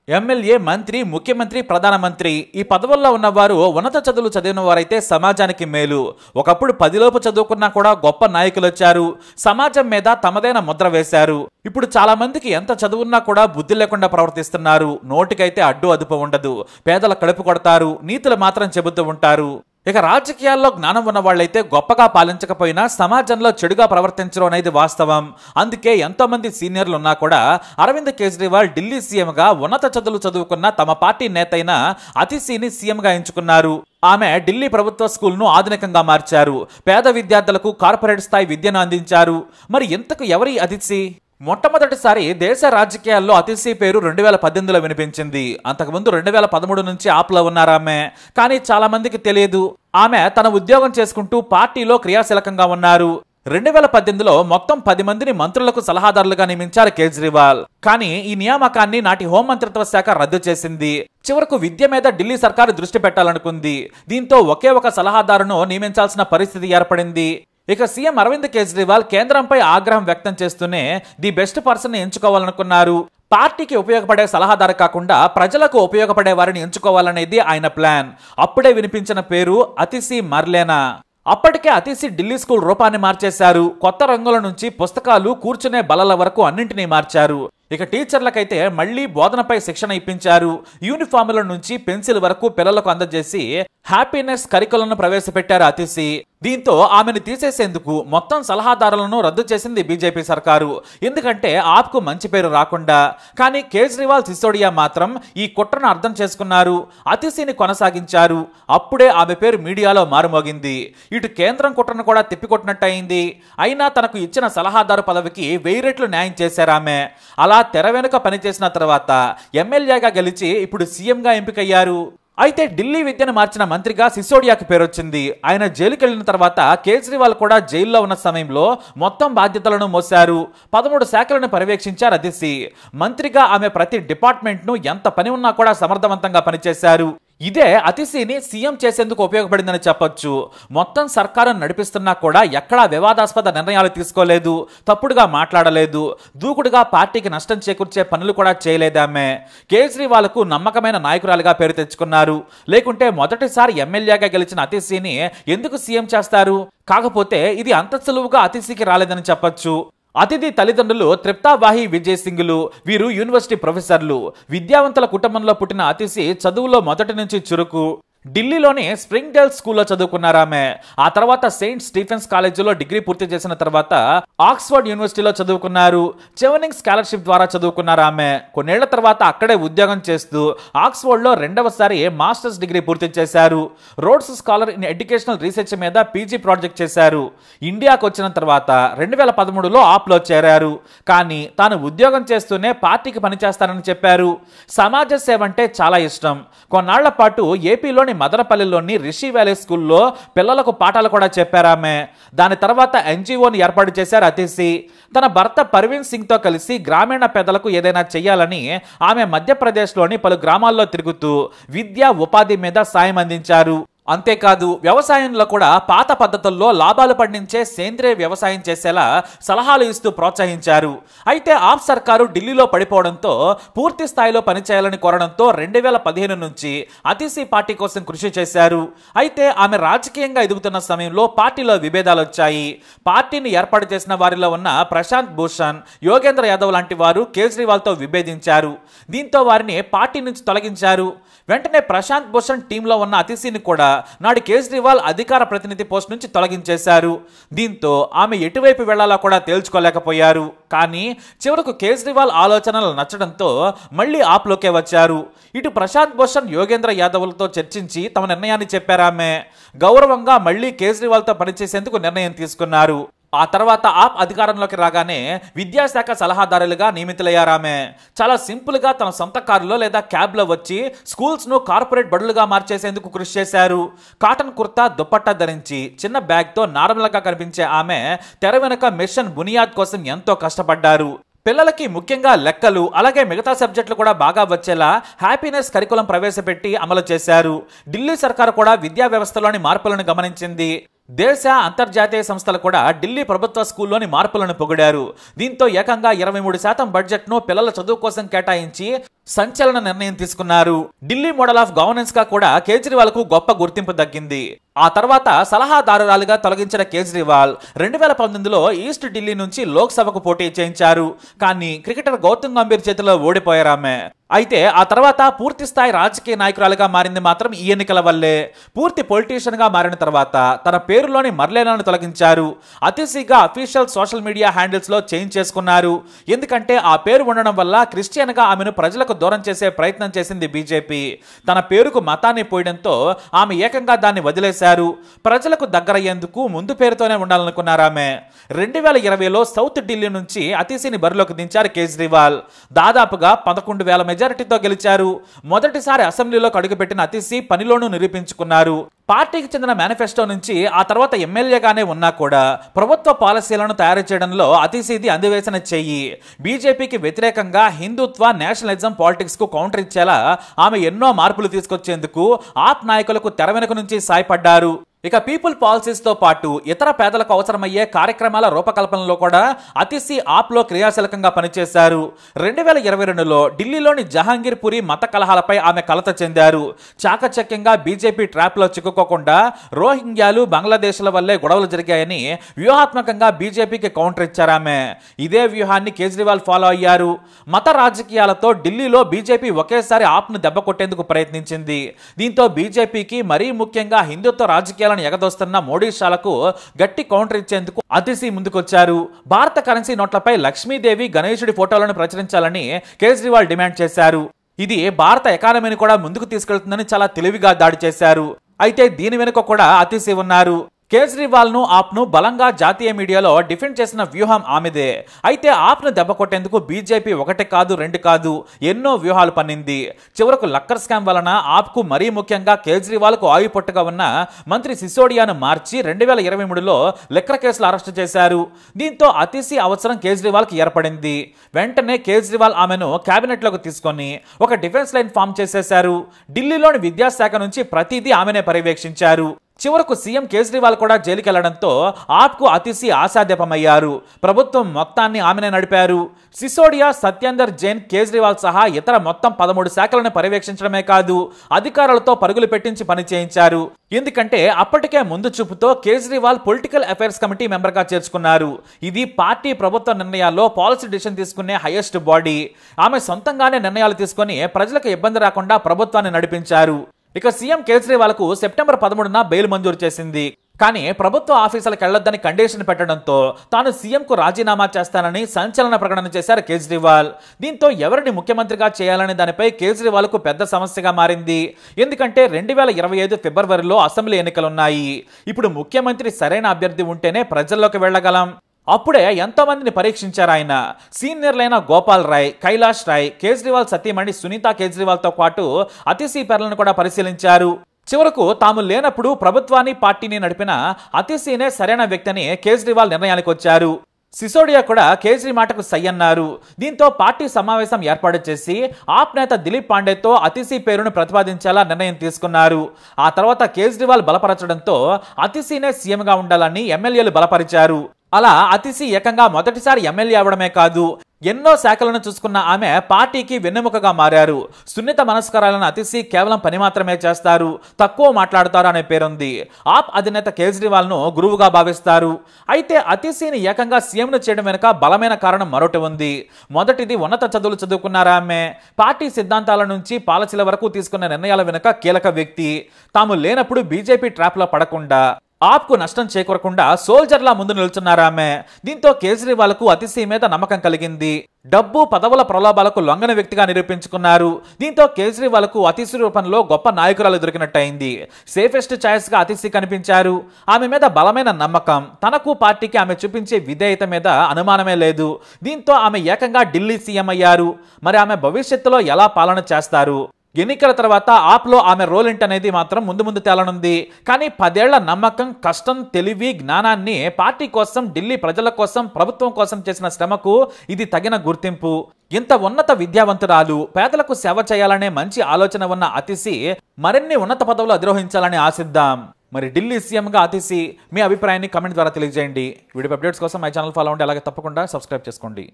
MLA, మంత్రి, ముఖ్యమంత్రి, ప్రధానమంత్రి ఈ పదవుల్లో ఉన్నవారు ఉన్నత చదువులు చదివిన వారైతే సమాజానికి మేలు. ఒకప్పుడు 10 లోపు చదువుకున్నా కూడా గొప్ప నాయకులు వచ్చారు. సమాజం మీద తమదైన ముద్ర వేశారు. ఇప్పుడు చాలా మందికి ఎంత చదువున్నా కూడా బుద్ధి లేకుండా ప్రవర్తిస్తున్నారు. నోటికైతే అడ్డు అదుపు ఉండదు. పేదల కడుపు కొడతారు. నీతులు మాత్రం చెబుతూ ఉంటారు. ఇక రాజకీయాల్లో జ్ఞానం ఉన్న వాళ్ళైతే గొప్పగా పాలించకపోయినా సమాజంలో చెడుగా ప్రవర్తించడం అనేది వాస్తవం. అందుకే ఎంతో మంది సీనియర్లు ఉన్నా కూడా అరవింద్ కేజ్రీవాల్ ఢిల్లీ సీఎంగా ఉన్నత చదువులు చదువుకున్న తమ పార్టీ నేత అయిన అతిశీని సీఎంగా ఎంచుకున్నారు. ఆమె ఢిల్లీ ప్రభుత్వ స్కూల్ను ఆధునికంగా మార్చారు. పేద విద్యార్థులకు కార్పొరేట్ స్థాయి విద్యను అందించారు. మరి ఇంతకు ఎవరి అతిశీ? మొట్టమొదటిసారి దేశ రాజకీయాల్లో అతిశీ పేరు 2018లో వినిపించింది. అంతకుముందు 2013 నుంచి ఆప్లో ఉన్నారామె. కానీ చాలా మందికి తెలియదు. ఆమె తన ఉద్యోగం చేసుకుంటూ పార్టీలో క్రియాశీలకంగా ఉన్నారు. 2018లో మొత్తం 10 మందిని మంత్రులకు సలహాదారులుగా నియమించారు కేజ్రీవాల్. కానీ ఈ నియామకాన్ని నాటి హోంమంత్రిత్వ శాఖ రద్దు చేసింది. చివరకు విద్య మీద ఢిల్లీ సర్కారు దృష్టి పెట్టాలనుకుంది. దీంతో ఒకే ఒక సలహాదారును నియమించాల్సిన పరిస్థితి ఏర్పడింది. ఇక సీఎం అరవింద్ కేజ్రీవాల్ కేంద్రంపై ఆగ్రహం వ్యక్తం చేస్తూనే ది బెస్ట్ పర్సన్ ఎంచుకోవాలనుకున్నారు. పార్టీకి ఉపయోగపడే సలహాదారు కాకుండా ప్రజలకు ఉపయోగపడే వారిని ఎంచుకోవాలనేది ఆయన ప్లాన్. అప్పుడే వినిపించిన పేరు అతిశీ మర్లేనా. అప్పటికే అతిశీ ఢిల్లీ స్కూల్ రూపాన్ని మార్చేశారు. కొత్త రంగుల నుంచి పుస్తకాలు, కూర్చునే బల్లల వరకు అన్నింటినీ మార్చారు. ఇక టీచర్లకైతే మళ్లీ బోధనపై శిక్షణ ఇప్పించారు. యూనిఫాముల నుంచి పెన్సిల్ వరకు పిల్లలకు అందజేసి హ్యాపీనెస్ కరికులంను ప్రవేశపెట్టారు అతిశీ. దీంతో ఆమెను తీసేసేందుకు మొత్తం సలహాదారులను రద్దు చేసింది బీజేపీ సర్కారు. ఎందుకంటే ఆప్కు మంచి పేరు రాకుండా. కానీ కేజ్రీవాల్, సిసోడియా మాత్రం ఈ కుట్రను అర్థం చేసుకున్నారు. అతిశీని కొనసాగించారు. అప్పుడే ఆమె పేరు మీడియాలో మారుమోగింది. ఇటు కేంద్రం కుట్రను కూడా తిప్పికొట్టినట్టయింది. అయినా తనకు ఇచ్చిన సలహాదారు పదవికి 1000 రెట్లు న్యాయం చేశారామె. అలా తెర వెనుక పనిచేసిన తర్వాత ఎమ్మెల్యేగా గెలిచి ఇప్పుడు సీఎంగా ఎంపికయ్యారు. అయితే ఢిల్లీ విద్యను మార్చిన మంత్రిగా సిసోడియాకి పేరొచ్చింది. ఆయన జైలుకి వెళ్లిన తర్వాత కేజ్రీవాల్ కూడా జైల్లో ఉన్న సమయంలో మొత్తం బాధ్యతలను మోశారు. 13 శాఖలను పర్యవేక్షించారు అతిశీ. మంత్రిగా ఆమె ప్రతి డిపార్ట్మెంట్ను ఎంత పని ఉన్నా కూడా సమర్థవంతంగా పనిచేశారు. ఇదే అతిశీని సీఎం చేసేందుకు ఉపయోగపడిందని చెప్పొచ్చు. మొత్తం సర్కారును నడిపిస్తున్నా కూడా ఎక్కడా వివాదాస్పద నిర్ణయాలు తీసుకోలేదు. తప్పుడుగా మాట్లాడలేదు. దూకుడుగా పార్టీకి నష్టం చేకూర్చే పనులు కూడా చేయలేదామె. కేజ్రీవాల్కు నమ్మకమైన నాయకురాలిగా పేరు తెచ్చుకున్నారు. లేకుంటే మొదటిసారి ఎమ్మెల్యేగా గెలిచిన అతిశీని ఎందుకు సీఎం చేస్తారు? కాకపోతే ఇది అంత సులువుగా అతిశీకి రాలేదని చెప్పొచ్చు. అతిథి తల్లిదండ్రులు త్రిప్తావాహి, విజయ్ సింగ్లు. వీరు యూనివర్సిటీ ప్రొఫెసర్లు. విద్యావంతుల కుటుంబంలో పుట్టిన అతిశీ చదువులో మొదటి నుంచి చురుకు. ఢిల్లీలోని స్ప్రింగ్ డేల్ స్కూల్లో చదువుకున్నారామె. ఆ తర్వాత సెయింట్ స్టీఫెన్స్ కాలేజీలో డిగ్రీ పూర్తి చేసిన తర్వాత ఆక్స్ఫర్డ్ యూనివర్సిటీలో చదువుకున్నారు. చెవెనింగ్ స్కాలర్షిప్ ద్వారా చదువుకున్నారామె. కొన్నేళ్ల తర్వాత అక్కడే ఉద్యోగం చేస్తూ ఆక్స్ఫర్డ్లో 2వసారి మాస్టర్స్ డిగ్రీ పూర్తి చేశారు. Roads scholar in educational research మీద పీజీ ప్రాజెక్ట్ చేశారు. ఇండియాకు వచ్చిన తర్వాత 2013లో ఆప్లో చేరారు. కానీ తాను ఉద్యోగం చేస్తూనే పార్టీకి పనిచేస్తానని చెప్పారు. సమాజ సేవ అంటే చాలా ఇష్టం. కొన్నాళ్ల పాటు ఏపీలోని మదనపల్లిలోని రిషి వ్యాలీ స్కూల్లో పిల్లలకు పాఠాలు కూడా చెప్పారామె. దాని తర్వాత ఎన్జిఓని ఏర్పాటు చేశారు అతిశీ. తన భర్త పర్వీన్ సింగ్తో కలిసి గ్రామీణ పేదలకు ఏదైనా చెయ్యాలని ఆమె మధ్యప్రదేశ్లోని పలు గ్రామాల్లో తిరుగుతూ విద్య, ఉపాధి మీద సాయం అందించారు. అంతేకాదు వ్యవసాయంలో కూడా పాత పద్ధతుల్లో లాభాలు పండించే సేంద్రియ వ్యవసాయం చేసేలా సలహాలు ఇస్తూ ప్రోత్సహించారు. అయితే ఆప్ సర్కారు ఢిల్లీలో పడిపోవడంతో పూర్తి స్థాయిలో పనిచేయాలని కోరడంతో 2015 నుంచి అతిశీ పార్టీ కోసం కృషి చేశారు. అయితే ఆమె రాజకీయంగా ఎదుగుతున్న సమయంలో పార్టీలో విభేదాలు వచ్చాయి. పార్టీని ఏర్పాటు చేసిన వారిలో ఉన్న ప్రశాంత్ భూషణ్, యోగేంద్ర యాదవ్ లాంటి వారు కేజ్రీవాల్తో విభేదించారు. దీంతో వారిని పార్టీ నుంచి తొలగించారు. వెంటనే ప్రశాంత్ భూషణ్ టీంలో ఉన్న అతిశీని కూడా నాడు కేజ్రీవాల్ అధికార ప్రతినిధి పోస్ట్ నుంచి తొలగించేశారు. దీంతో ఆమె ఎటువైపు వెళ్లాలో కూడా తేల్చుకోలేకపోయారు. కానీ చివరకు కేజ్రీవాల్ ఆలోచనలు నచ్చడంతో మళ్లీ ఆప్లోకే వచ్చారు. ఇటు ప్రశాంత్ భూషణ్, యోగేంద్ర యాదవ్లతో చర్చించి తమ నిర్ణయాన్ని చెప్పారామె. గౌరవంగా మళ్లీ కేజ్రీవాల్తో పనిచేసేందుకు నిర్ణయం తీసుకున్నారు. ఆ తర్వాత ఆప్ అధికారంలోకి రాగానే విద్యాశాఖ సలహాదారులుగా నియమితులయ్యారామె. చాలా సింపుల్ గా తన సొంత కారులో లేదా క్యాబ్లో వచ్చి స్కూల్స్ ను కార్పొరేట్ బడులుగా మార్చేసేందుకు కృషి చేశారు. కాటన్ కుర్తా, దుపట్టా ధరించి చిన్న బ్యాగ్ తో నార్మల్ గా కనిపించే ఆమె తెర వెనుక మిషన్ బునియాద్ కోసం ఎంతో కష్టపడ్డారు. పిల్లలకి ముఖ్యంగా లెక్కలు, అలాగే మిగతా సబ్జెక్టులు కూడా బాగా వచ్చేలా హ్యాపీనెస్ కరికులం ప్రవేశపెట్టి అమలు చేశారు. ఢిల్లీ సర్కారు కూడా విద్యా వ్యవస్థలోని మార్పులను గమనించింది. దేశ అంతర్జాతీయ సంస్థలు కూడా ఢిల్లీ ప్రభుత్వ స్కూల్లోని మార్పులను పొగిడారు. దీంతో ఏకంగా 23% బడ్జెట్ను పిల్లల చదువు కోసం కేటాయించి సంచలన నిర్ణయం తీసుకున్నారు. ఢిల్లీ మోడల్ ఆఫ్ గవర్నెన్స్ గా కూడా కేజ్రీవాల్ కు గొప్ప గుర్తింపు దక్కింది. ఆ తర్వాత సలహాదారురాలుగా తొలగించిన కేజ్రీవాల్ 2019లో ఈస్ట్ ఢిల్లీ నుంచి లోక్సభకు పోటీ చేయించారు. కానీ క్రికెటర్ గౌతమ్ గంభీర్ చేతిలో ఓడిపోయారామె. అయితే ఆ తర్వాత పూర్తి స్థాయి రాజకీయ నాయకురాలుగా మారింది మాత్రం ఈ ఎన్నికల వల్లే. పూర్తి పొలిటీషియన్ గా మారిన తర్వాత తన పేరులోని మర్లేనాను తొలగించారు. అతిశీగా అఫీషియల్ సోషల్ మీడియా హ్యాండిల్స్ లో చేంజ్ చేసుకున్నారు. ఎందుకంటే ఆ పేరు ఉండడం వల్ల క్రిస్టియన్ గా ఆమెను ప్రజలకు దూరం చేసే ప్రయత్నం చేసింది బీజేపీ. తన పేరుకు మతాన్ని పోయడంతో ఆమె ఏకంగా దాన్ని వదిలేశారు. ప్రజలకు దగ్గరయ్యేందుకు ముందు పేరుతోనే ఉండాలనుకున్నారామె. 2020లో సౌత్ ఢిల్లీ నుంచి అతిశీని బరిలోకి దించారు కేజ్రీవాల్. దాదాపుగా 11,000 మెజారిటీతో గెలిచారు. మొదటిసారి అసెంబ్లీలోకి అడుగుపెట్టిన అతిశీ పనిలోనూ నిరూపించుకున్నారు. పార్టీకి చెందిన మేనిఫెస్టో నుంచి ఆ తర్వాత ఎమ్మెల్యేగానే ఉన్నా కూడా ప్రభుత్వ పాలసీలను తయారు చేయడంలో అతిశీది అందివేసిన చెయ్యి. బీజేపీకి వ్యతిరేకంగా హిందుత్వ నేషనలిజం పాలిటిక్స్ కు కౌంటర్ ఇచ్చేలా ఆమె ఎన్నో మార్పులు తీసుకొచ్చేందుకు ఆప్ నాయకులకు తెర వెనుక నుంచి సాయపడ్డారు. ఇక పీపుల్ పాలసీస్ తో పాటు ఇతర పేదలకు అవసరమయ్యే కార్యక్రమాల రూపకల్పనలో కూడా అతిశీ ఆప్ లో క్రియాశీలకంగా పనిచేశారు. 2022లో ఢిల్లీలోని జహాంగీర్ పురి మత కలహాలపై ఆమె కలత చెందారు. చాకచక్యంగా బీజేపీ ట్రాప్ లో చిక్కుకోకుండా రోహింగ్యాలు బంగ్లాదేశ్ల వల్లే గొడవలు జరిగాయని వ్యూహాత్మకంగా బీజేపీకి కౌంటర్ ఇచ్చారామె. ఇదే వ్యూహాన్ని కేజ్రీవాల్ ఫాలో అయ్యారు. మత రాజకీయాలతో ఢిల్లీలో బీజేపీ ఒకేసారి ఆప్ ను దెబ్బ కొట్టేందుకు ప్రయత్నించింది. దీంతో బీజేపీకి మరీ ముఖ్యంగా హిందుత్వ రాజకీయాల ఎగదోస్తున్న మోడీ షాలకు గట్టి కౌంటర్ ఇచ్చేందుకు అతిశీ ముందుకొచ్చారు. భారత కరెన్సీ నోట్లపై లక్ష్మీదేవి గణేశుడి ఫోటోలను ప్రచురించాలని కేజ్రీవాల్ డిమాండ్ చేశారు. ఇది భారత ఎకానమీని కూడా ముందుకు తీసుకెళ్తుందని చాలా తెలివిగా దాడి చేశారు. అయితే దీని వెనుక కూడా అతిశీ ఉన్నారు. కేజ్రీవాల్ ను ఆప్ ను బలంగా జాతీయ మీడియాలో డిఫెండ్ చేసిన వ్యూహం ఆమెదే. అయితే ఆప్ ను దెబ్బ కొట్టేందుకు బీజేపీ ఒకటి కాదు రెండు కాదు ఎన్నో వ్యూహాలు పన్నింది. చివరకు లక్కర్ స్కామ్ వలన ఆప్ కు మరీ ముఖ్యంగా కేజ్రీవాల్ కు ఆయుపట్టుగా ఉన్న మంత్రి సిసోడియాను మార్చి 2023లో లిక్కర్ కేసులు అరెస్టు చేశారు. దీంతో అతిశీ అవసరం కేజ్రీవాల్ కి ఏర్పడింది. వెంటనే కేజ్రీవాల్ ఆమెను కేబినెట్ లోకి తీసుకొని ఒక డిఫెన్స్ లైన్ ఫామ్ చేసేశారు. ఢిల్లీలోని విద్యాశాఖ నుంచి ప్రతిదీ ఆమెనే పర్యవేక్షించారు. చివరకు సీఎం కేజ్రీవాల్ కూడా జైలుకి వెళ్లడంతో ఆప్ కు అతిశీ ఆశాదీపమయ్యారు. ప్రభుత్వం మొత్తాన్ని ఆమెనే నడిపారు. సిసోడియా, సత్యేందర్ జైన్, కేజ్రీవాల్ సహా ఇతర మొత్తం 13 శాఖలను పర్యవేక్షించడమే కాదు అధికారులతో పరుగులు పెట్టించి పని చేయించారు. ఎందుకంటే అప్పటికే ముందు చూపుతో Kejriwal political affairs committee member గా చేర్చుకున్నారు. ఇది పార్టీ ప్రభుత్వ నిర్ణయాల్లో పాలసీ డిసిషన్ తీసుకునే హైయెస్ట్ బాడీ. ఆమె సొంతంగానే నిర్ణయాలు తీసుకుని ప్రజలకు ఇబ్బంది రాకుండా ప్రభుత్వాన్ని నడిపించారు. ఇక సీఎం కేజ్రీవాల్ కు సెప్టెంబర్ 13న బెయిల్ మంజూరు చేసింది. కానీ ప్రభుత్వ ఆఫీసులకు వెళ్లొద్దని కండిషన్ పెట్టడంతో తాను సీఎం కు రాజీనామా చేస్తానని సంచలన ప్రకటన చేశారు కేజ్రీవాల్. దీంతో ఎవరిని ముఖ్యమంత్రిగా చేయాలనే దానిపై కేజ్రీవాల్ కు పెద్ద సమస్యగా మారింది. ఎందుకంటే 2025 ఫిబ్రవరిలో అసెంబ్లీ ఎన్నికలున్నాయి. ఇప్పుడు ముఖ్యమంత్రి సరైన అభ్యర్థి ఉంటేనే ప్రజల్లోకి వెళ్లగలం. అప్పుడే ఎంతో మందిని పరీక్షించారు ఆయన. సీనియర్లైన గోపాల్ రాయ్, కైలాష్ రాయ్, కేజ్రీవాల్ సతీమణి సునీతా కేజ్రీవాల్ తో పాటు అతిశీ పేర్లను కూడా పరిశీలించారు. చివరకు తాము లేనప్పుడు ప్రభుత్వాన్ని పార్టీని నడిపిన అతిశీనే సరైన వ్యక్తిని కేజ్రీవాల్ నిర్ణయానికి వచ్చారు. సిసోడియా కూడా కేజ్రీ మాటకు సై అన్నారు. దీంతో పార్టీ సమావేశం ఏర్పాటు చేసి ఆప్ నేత దిలీప్ పాండేతో అతిశీ పేరును ప్రతిపాదించేలా నిర్ణయం తీసుకున్నారు. ఆ తర్వాత కేజ్రీవాల్ బలపరచడంతో అతిశీనే సీఎంగా ఉండాలని ఎమ్మెల్యేలు బలపరిచారు. అలా అతిశీ ఏకంగా మొదటిసారి ఎమ్మెల్యే అవడమే కాదు ఎన్నో శాఖలను చూసుకున్న ఆమె పార్టీకి వెన్నెముకగా మారారు. సున్నిత మనస్కారాలను అతిశీ కేవలం పని మాత్రమే చేస్తారు, తక్కువ మాట్లాడతారు అనే పేరుంది. ఆప్ అధినేత కేజ్రీవాల్ ను గురువుగా భావిస్తారు. అయితే అతిశీని ఏకంగా సీఎంను చేయడం వెనుక బలమైన కారణం మరొకటి ఉంది. మొదటిది ఉన్నత చదువులు చదువుకున్నారా ఆమె. పార్టీ సిద్ధాంతాల నుంచి పాలసీల వరకు తీసుకున్న నిర్ణయాల వెనుక కీలక వ్యక్తి. తాము లేనప్పుడు బీజేపీ ట్రాప్ లో పడకుండా ఆప్ కు నష్టం చేకూరకుండా సోల్జర్లా ముందు నిల్చున్నారామె. దీంతో కేజ్రీవాల్ కు అతిశీ మీద నమ్మకం కలిగింది. డబ్బు పదవుల ప్రలోభాలకు లొంగని వ్యక్తిగా నిరూపించుకున్నారు. దీంతో కేజ్రీవాల్ కు అతిశీ రూపంలో గొప్ప నాయకురాలు దొరికినట్టయింది. సేఫెస్ట్ చాయిస్ గా అతిశీ కనిపించారు. ఆమె మీద బలమైన నమ్మకం, తనకు పార్టీకి ఆమె చూపించే విధేయత మీద అనుమానమే లేదు. దీంతో ఆమె ఏకంగా ఢిల్లీ సీఎం అయ్యారు. మరి ఆమె భవిష్యత్తులో ఎలా పాలన చేస్తారు? ఎన్నికల తర్వాత ఆప్ లో ఆమె రోల్ ఏంటనేది మాత్రం ముందు తేలనుంది. కానీ 10 ఏళ్ల నమ్మకం, కష్టం, తెలివి, జ్ఞానాన్ని పార్టీ కోసం, ఢిల్లీ ప్రజల కోసం, ప్రభుత్వం కోసం చేసిన శ్రమకు ఇది తగిన గుర్తింపు. ఇంత ఉన్నత విద్యావంతురాలు, పేదలకు సేవ చేయాలనే మంచి ఆలోచన ఉన్న అతిశీ మరిన్ని ఉన్నత పదవులు అధిరోహించాలని ఆశిద్దాం. మరి ఢిల్లీ సీఎంగా ఆతిసి మీ అభిప్రాయాన్ని కమెంట్ ద్వారా తెలియజేయండి. వీడియో అప్డేట్స్ కోసం మై ఛానల్ ఫాలో అవ్వండి. అలాగే తప్పకుండా సబ్స్క్రైబ్ చేసుకోండి.